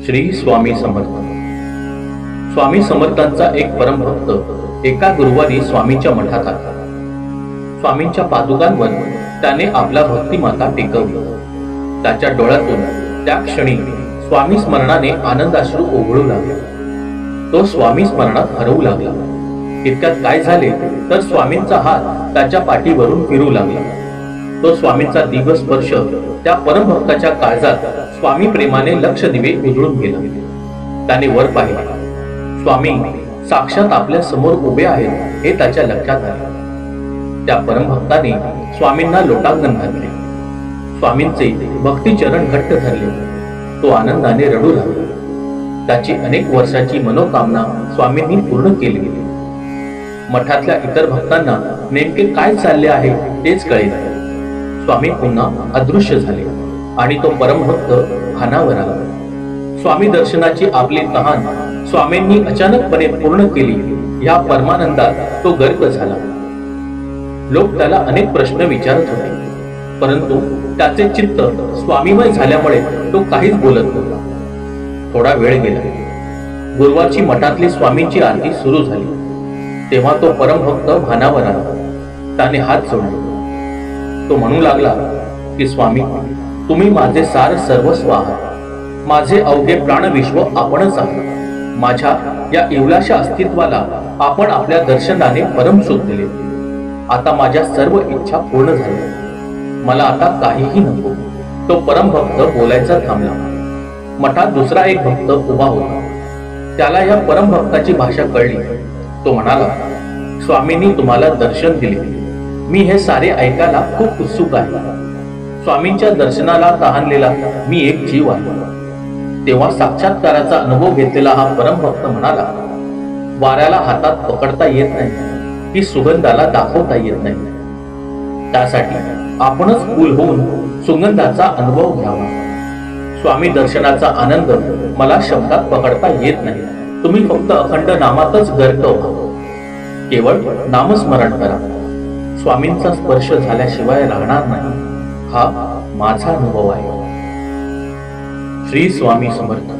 श्री स्वामी समर्थ। स्वामी समर्थांचा एक परमभक्त एका गुरुवारी स्वामींच्या मठात आला। स्वामींच्या पादुकांवर त्याने आपला भक्तिमाता टेकवली। त्याच्या डोळ्यातून त्या क्षणी स्वामी स्मरणाने आनंदाश्रू ओघळू लागले। तो स्वामी स्मरणात हरवू लागला। इतक्यात काय झाले तर स्वामींचा हात त्याच्या पाठीवरून फिरू लागला। तो स्वामींचा दिव्य स्पर्श त्या परमभक्ताच्या काळजात स्वामी प्रेमाने लक्ष दिवे उजळून गेला। त्याने वर पाहिले। स्वामी साक्षात आपल्या समोर उभे आहेत हे त्याच्या लक्षात आले। त्या परमभक्ताने स्वामींना लोटांगण घातले। स्वामींचे भक्तिचरण घट्ट धरले। तो आनंदाने रडू लागला। त्याची अनेक वर्षाची मनोकामना स्वामींनी पूर्ण केली। मठातल्या इतर भक्तांना नेमके काय चालले आहे तेच कळेना। स्वामी पुन्हा अदृश्य झाले आणि तो परमभक्त भानावर आला। स्वामी दर्शनाची आपली तहान स्वामींनी अचानकपणे पूर्ण केली या परमानंदात तो गर्क झाला। लोक त्याला अनेक प्रश्न विचारत होते, परंतु त्याचे चित्त स्वामीमय झाल्यामुळे तो काहीच बोलत नव्हता। थोडा वेळ गेला। गुरुवारची मठातली स्वामींची आरती सुरू झाली। तेव्हा तो परमभक्त भानावर आला। त्याने हात जोडले। तो म्हणू लागला की स्वामी, तुम्ही माझे सार सर्वस्व आहात। माझे अवघे प्राणविश्व आपणच आहात। माझ्या या एवढ्याशा अस्तित्वाला आपण आपल्या दर्शनाने परम सुख दिले। आता माझ्या सर्व इच्छा पूर्ण झाल्या। मला आता काहीही नको। तो परमभक्त बोलायचा थांबला। मठात दुसरा एक भक्त उभा होता। त्याला या परमभक्ताची भाषा कळली। तो म्हणाला, स्वामींनी तुम्हाला दर्शन दिले। मी हे सारे ऐकायला खूप उत्सुक आहे। स्वामींच्या दर्शनाला तहानलेला मी एक जीव आहे। तेव्हा साक्षात्काराचा अनुभव घेतलेला हा परमभक्त म्हणाला, वाऱ्याला हातात पकडता येत नाही की सुगंधाला दाखवता येत नाही। त्यासाठी आपणच फूल होऊन सुगंधाचा अनुभव घ्यावा। स्वामी दर्शनाचा आनंद मला शब्दात पकडता येत नाही। तुम्ही फक्त अखंड नामातच गर्क व्हा। केवळ नामस्मरण करा। स्वामींचा स्पर्श झाल्याशिवाय राहणार नाही हा माझा अनुभव आहे। श्री स्वामी समर्थ।